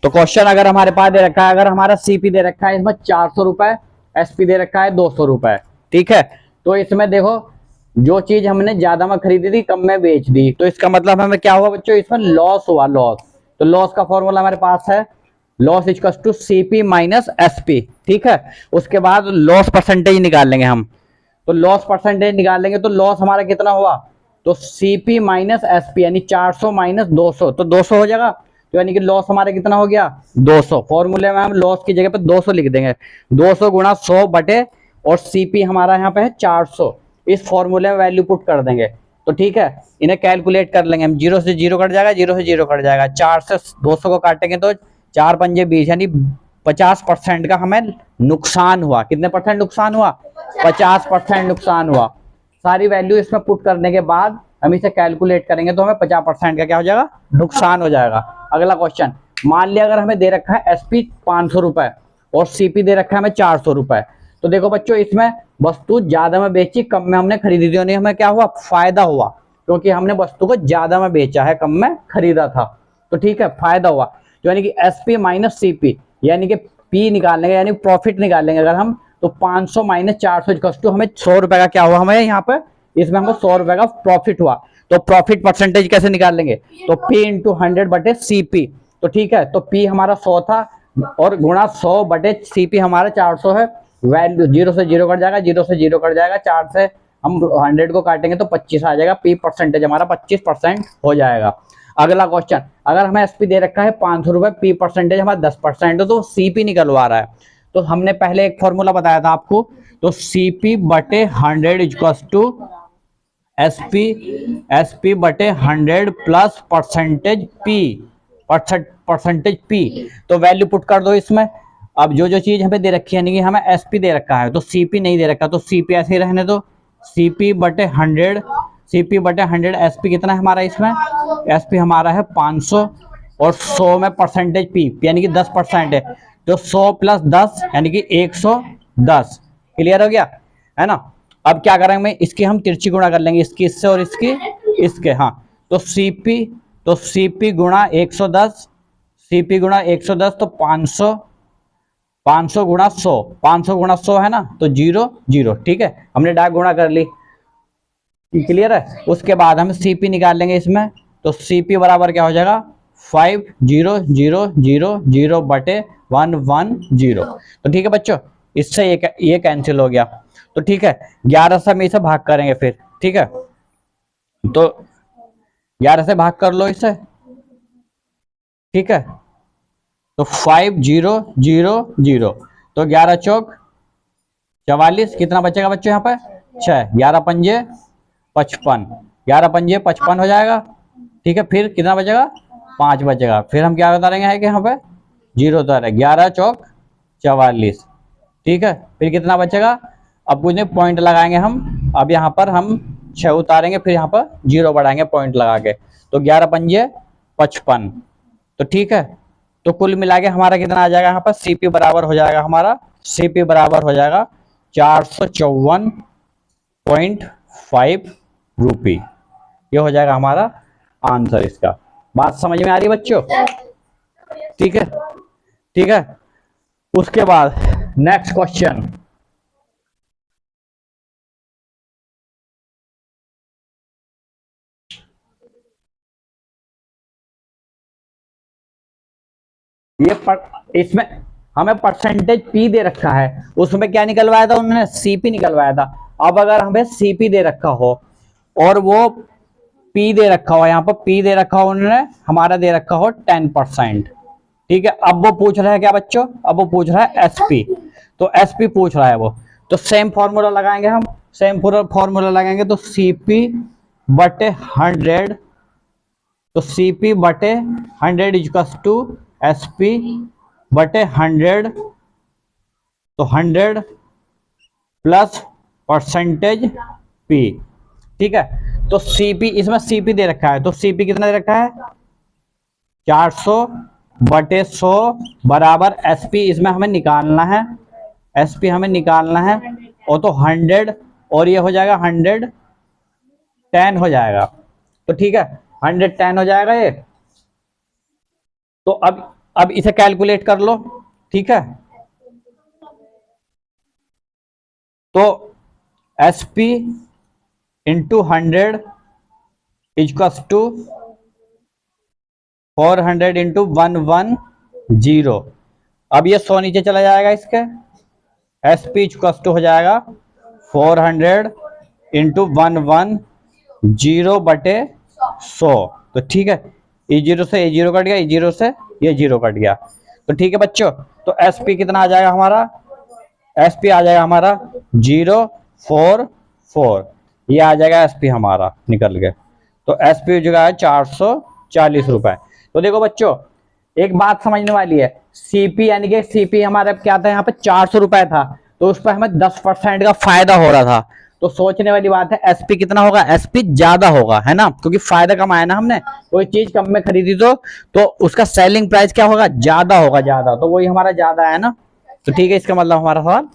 तो क्वेश्चन अगर हमारे पास दे रखा है, अगर हमारा सीपी दे रखा है इसमें 400 रुपए, एसपी दे रखा है 200 रुपए, ठीक है। तो इसमें देखो जो चीज हमने ज्यादा में खरीदी थी कम में बेच दी, तो इसका मतलब हमें क्या हुआ बच्चों, इसमें लॉस हुआ, लॉस। तो लॉस का फॉर्मूला हमारे पास है, loss equals to CP minus SP, ठीक है। उसके बाद लॉस परसेंटेज निकाल लेंगे हम। तो लॉस परसेंटेज निकाल लेंगे तो लॉस हमारा कितना हुआ, तो सीपी माइनस एसपी यानी 400 माइनस 200, तो 200 हो जाएगा। तो यानी कि लॉस हमारा कितना हो गया 200। फॉर्मूले में हम लॉस की जगह पे 200 लिख देंगे, 200 गुणा 100 बटे, और सीपी हमारा यहाँ पे है 400, इस फॉर्मूले में वैल्यू पुट कर देंगे। तो ठीक है, इन्हें कैलकुलेट कर लेंगे हम, 0 से 0 कट जाएगा, 0 से 0 कट जाएगा, 4 से 200 को काटेंगे तो 4 पंजे 20, यानी 50% का हमें नुकसान हुआ। कितने परसेंट नुकसान हुआ, 50% नुकसान हुआ। सारी वैल्यू इसमें पुट करने के बाद हम इसे कैलकुलेट करेंगे तो हमें 50% का क्या हो जाएगा, नुकसान हो जाएगा। अगला क्वेश्चन, मान लिया अगर हमें दे रखा है एसपी 500 रुपए और सीपी दे रखा है हमें 400 रुपए। तो देखो बच्चों इसमें वस्तु ज्यादा में बेची, कम में हमने खरीदी थी, हमें क्या हुआ, फायदा हुआ, क्योंकि हमने वस्तु को ज्यादा में बेचा है, कम में खरीदा था। तो ठीक है, फायदा हुआ। तो यानी कि एसपी माइनस सीपी, यानी कि पी निकालेंगे, यानी प्रॉफिट निकालेंगे अगर हम, तो 500 माइनस 400 हमें 100 रुपए का क्या हुआ, हमें यहाँ पे इसमें हमको 100 रुपए का प्रॉफिट हुआ। तो प्रॉफिट परसेंटेज कैसे निकाल लेंगे, तो P इंटू 100 बटे सीपी। तो ठीक है, तो P हमारा 100 था और गुणा 100 बटे सीपी हमारा 400 है। वैल्यू 0 से 0 कट जाएगा, 0 से 0 कट जाएगा, 4 से हम 100 को काटेंगे तो 25 आ जाएगा, P परसेंटेज हमारा 25% हो जाएगा। अगला क्वेश्चन, अगर हमें एसपी दे रखा है 500 रुपए, P परसेंटेज हमारा 10% है, तो सीपी निकलवा रहा है। तो हमने पहले एक फॉर्मूला बताया था आपको, तो सीपी बटे 100 इक्वल्स टू एसपी, एसपी बटे 100 plus percentage P, percentage P. तो वैल्यू पुट कर दो इसमें। अब जो जो चीज हमें दे रखी है, यानी कि हमें एसपी दे रखा है तो सीपी नहीं दे रखा, तो सीपी ऐसे ही रहने दो, सीपी बटे 100, सीपी बटे 100, एसपी कितना है हमारा इसमें, एसपी हमारा है 500, और 100 में परसेंटेज पी यानी कि 10% है, तो 100 प्लस 10 यानी कि 110। क्लियर हो गया है ना। अब क्या करेंगे, इसकी हम तिरछी गुणा कर लेंगे, इसकी इससे और इसकी इसके, हाँ। तो सीपी, तो सीपी गुणा 110, सीपी गुणा 110 तो 500, 500 गुणा 100, 500 गुणा 100 है ना, तो 0 0, ठीक है, हमने डाक गुणा कर ली। क्लियर है। उसके बाद हम सीपी निकाल लेंगे इसमें, तो सीपी बराबर क्या हो जाएगा, 5000 बटे 110। तो ठीक है बच्चों, इससे ये कैंसिल हो गया। तो ठीक है, 11 से हम इसे भाग करेंगे फिर, ठीक है। तो 11 से भाग कर लो इसे, ठीक है। तो 5000, तो 11 चौक 44, कितना बचेगा बच्चों यहाँ पे 6, 11 पंजे 55, 11 पंजे 55 हो जाएगा, ठीक है। फिर कितना बचेगा 5 बचेगा, फिर हम क्या उतारेंगे है कि यहाँ पे 0 उतारे, 11 चौक 44, ठीक है। फिर कितना बचेगा, अब कुछ नहीं पॉइंट लगाएंगे हम, अब यहाँ पर हम 6 उतारेंगे, फिर यहाँ पर 0 बढ़ाएंगे पॉइंट लगा के, तो 11 पंजे 55। तो ठीक है, तो कुल मिला के हमारा कितना आ जाएगा यहाँ पर, सीपी बराबर हो जाएगा हमारा, सीपी बराबर हो जाएगा 454.5 रुपी। ये हो जाएगा हमारा आंसर इसका। बात समझ में आ रही है बच्चों, ठीक है, ठीक है। उसके बाद नेक्स्ट क्वेश्चन, इसमें हमें परसेंटेज पी दे रखा है, उसमें क्या निकलवाया था उन्होंने, सीपी निकलवाया था। अब अगर हमें सीपी दे रखा हो और वो पी दे रखा हो, यहाँ पर पी दे रखा हो उन्होंने, हमारा दे रखा हो 10%, ठीक है। अब वो पूछ रहा है क्या बच्चों, अब वो पूछ रहा है एसपी, तो एसपी पूछ रहा है वो, तो सेम फॉर्मूला लगाएंगे हम, सेम फॉर्मूला लगाएंगे, तो सीपी बटे 100, तो सीपी बटे 100 इक्वल्स टू एसपी बटे 100, तो 100 प्लस परसेंटेज पी, ठीक है। तो सीपी, इसमें सीपी दे रखा है, तो सीपी कितना दे रखा है 400 बटे 100 बराबर एसपी, इसमें हमें निकालना है, एसपी हमें निकालना है, और तो 100 और ये हो जाएगा 110 हो जाएगा, तो ठीक है 110 हो जाएगा ये। तो अब अब इसे कैलकुलेट कर लो, ठीक है। तो SP इंटू 100 इजकस टू 400 इंटू 110। अब ये 100 नीचे चला जाएगा, इसके SP इजकस टू हो जाएगा 400 इंटू 110 बटे 100। तो ठीक है, E जीरो से E जीरो कट गया, E जीरो से ये जीरो कट गया। तो ठीक है बच्चों, तो SP कितना आ जाएगा हमारा, SP आ जाएगा हमारा 044, ये आ जाएगा SP हमारा निकल के। तो SP हो जाएगा 440 रुपए। तो देखो बच्चों, एक बात समझने वाली है, CP यानी कि CP हमारा क्या था, यहाँ पे 400 रुपए था, तो उस पर हमें 10% का फायदा हो रहा था। तो सोचने वाली बात है, SP कितना होगा, SP ज्यादा होगा, है ना, क्योंकि फायदा कमाया ना हमने, कोई चीज कम में खरीदी तो उसका सेलिंग प्राइस क्या होगा, ज्यादा होगा, ज्यादा, तो वही हमारा ज्यादा है ना। तो ठीक है, इसका मतलब हमारा सवाल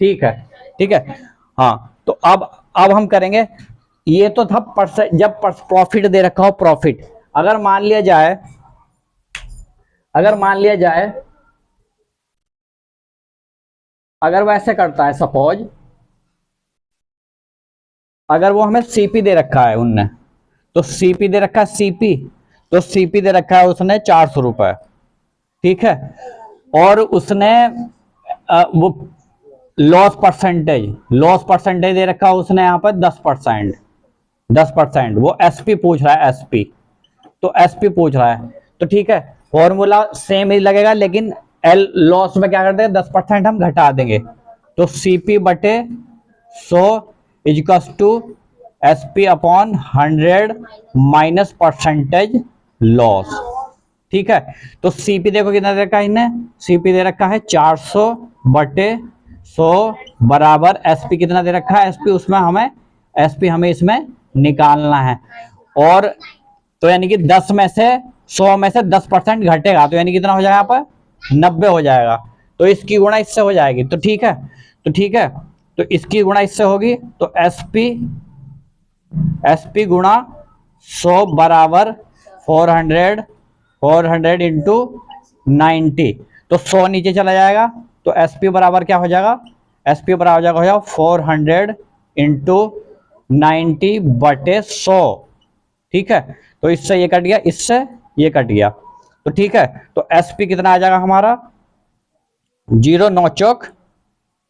ठीक है, ठीक है। हाँ, तो अब हम करेंगे, ये तो था जब प्रॉफिट दे रखा हो, प्रॉफिट। अगर मान लिया जाए, अगर वैसे करता है, सपोज अगर वो हमें CP दे रखा है उनने, तो CP दे रखा है, CP, तो CP दे रखा है उसने 400 रुपए, ठीक है। और उसने वो लॉस परसेंटेज दे रखा है उसने यहाँ पर 10%, वो SP पूछ रहा है, SP, तो SP पूछ रहा है, तो ठीक है, फॉर्मूला सेम ही लगेगा, लेकिन L लॉस में क्या कर देंगे, 10% हम घटा देंगे। तो CP बटे 100 इजकस to SP upon 100 minus percentage loss, ठीक है। तो CP देखो कितना दे रखा है इन्हें, CP दे रखा है 400 बटे 100 बराबर SP कितना दे रखा है, SP उसमें हमें SP हमें इसमें निकालना है। और तो यानी कि 10 में से 100 में से 10% घटेगा, तो यानी कितना हो जाएगा यहाँ पर 90 हो जाएगा। तो इसकी गुणा इससे हो जाएगी, तो ठीक है, तो ठीक है, तो इसकी गुणा इससे होगी, तो SP गुणा 100 बराबर 400 इंटू 90। तो 100 नीचे चला जाएगा, तो SP बराबर क्या हो जाएगा, SP बराबर हो जाएगा 400 इंटू 90 बटे 100, ठीक है। तो इससे ये कट गया, इससे ये कट गया, तो ठीक है। तो SP कितना आ जाएगा हमारा, 0 9 चौक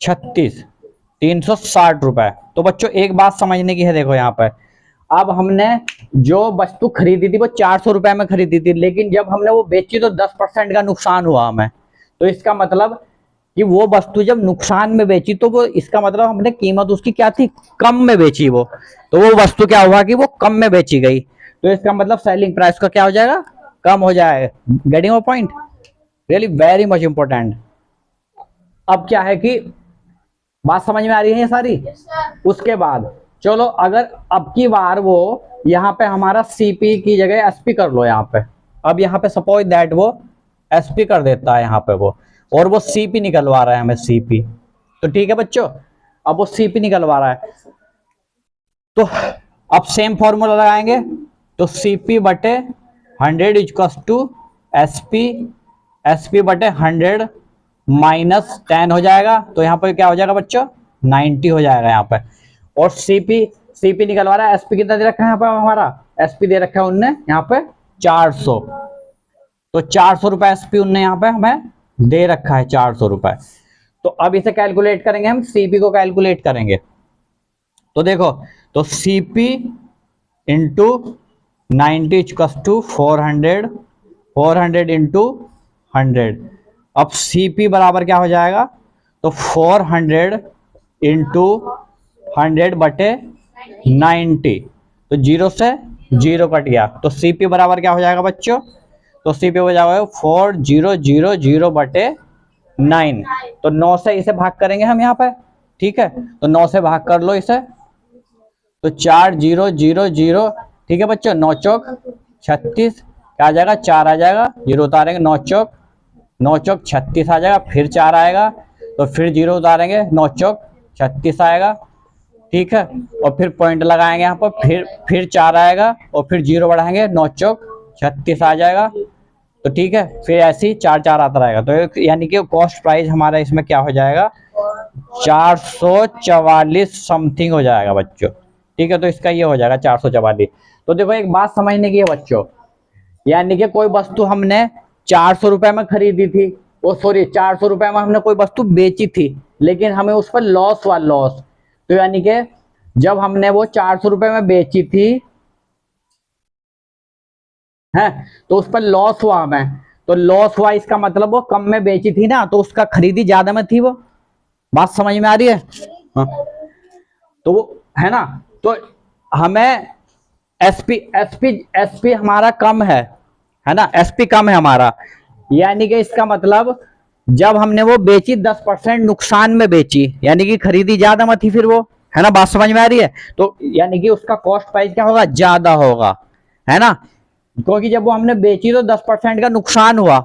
36, 360 रुपए। तो बच्चों एक बात समझने की है, देखो यहाँ पर, अब हमने जो वस्तु खरीदी थी वो 400 रुपए में खरीदी थी, लेकिन जब हमने वो बेची तो 10% का नुकसान हुआ हमें। तो इसका मतलब कि वो वस्तु जब नुकसान में बेची, तो वो इसका मतलब हमने कीमत उसकी क्या थी, कम में बेची वो, तो वो वस्तु क्या हुआ कि वो कम में बेची गई, तो इसका मतलब सेलिंग प्राइस का क्या हो जाएगा, कम हो जाएगा। Getting a point, really very much important. अब क्या है कि बात समझ में आ रही है ये सारी। उसके बाद चलो, अगर अब की बार वो यहाँ पे हमारा CP की जगह SP कर लो यहाँ पे। अब यहाँ पे सपोज दैट वो SP कर देता है यहाँ पे वो, और वो CP निकलवा रहा है हमें, CP। तो ठीक है बच्चों, अब वो CP निकलवा रहा है, तो अब सेम फॉर्मूला लगाएंगे, तो CP बटे 100 इजकस टू SP बटे 100 माइनस 10 हो जाएगा। तो यहाँ पर क्या हो जाएगा बच्चों, 90 हो जाएगा यहाँ पे। और CP निकलवा रहा है, SP कितना दे रखा है यहाँ पे हमारा, SP दे रखा है उनने यहाँ पे 400, तो 400 रुपए SP उनने यहाँ पे हमें दे रखा है, 400 रुपए। तो अब इसे कैलकुलेट करेंगे हम, CP को कैलकुलेट करेंगे। तो देखो, तो CP into 90 equals to 400 into 100। अब CP बराबर क्या हो जाएगा, तो 400 इंटू 100 बटे 90, तो 0 से 0 कट गया, तो CP बराबर क्या हो जाएगा बच्चों, तो CP हो जाएगा 4000 बटे 9। तो 9 से इसे भाग करेंगे हम यहाँ पे, ठीक है, तो 9 से भाग कर लो इसे, तो 4000, ठीक है बच्चों, 9 चौक 36, क्या आ जाएगा, 4 आ जाएगा, 0 उतारेंगे, 9 चौक 36 आ जाएगा, फिर 4 आएगा, तो फिर 0 उतारेंगे, 9 चौक 36 आएगा, ठीक है, और फिर पॉइंट लगाएंगे यहाँ पर, फिर 4 आएगा, और फिर 0 बढ़ाएंगे, 9 चौक 36 आ जाएगा, तो ठीक है, फिर ऐसे ही 4 आता रहेगा। तो यानी कि कॉस्ट प्राइस हमारा इसमें क्या हो जाएगा, 444 समथिंग हो जाएगा बच्चों। ठीक है, तो इसका ये हो जाएगा 444। तो देखो एक बात समझने की है बच्चों, यानी कि कोई वस्तु हमने 400 रुपए में खरीदी थी, ओ सॉरी 400 रुपए में हमने कोई वस्तु बेची थी, लेकिन हमें उस पर लॉस हुआ, लॉस। तो यानी कि जब हमने वो 400 रुपए में बेची थी है, तो उस पर लॉस हुआ हमें। तो लॉस हुआ इसका मतलब वो कम में बेची थी ना, तो उसका खरीदी ज्यादा में थी वो। बात समझ में आ रही है? हाँ। तो वो है ना, तो हमें एसपी एसपी एसपी हमारा कम है ना, एसपी कम है हमारा। यानी कि इसका मतलब जब हमने वो बेची 10% नुकसान में बेची, यानी कि खरीदी ज्यादा में थी फिर वो, है ना। बात समझ में आ रही है? तो यानी कि उसका कॉस्ट प्राइस क्या होगा, ज्यादा होगा, है ना, क्योंकि जब वो हमने बेची तो 10% का नुकसान हुआ।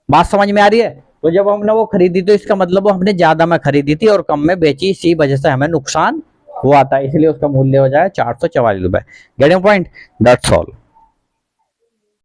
बात समझ में आ रही है? तो जब हमने वो खरीदी तो इसका मतलब वो हमने ज्यादा में खरीदी थी और कम में बेची, इसी वजह से हमें नुकसान हुआ था, इसलिए उसका मूल्य हो जाए 444 रुपए। Getting point? That's all.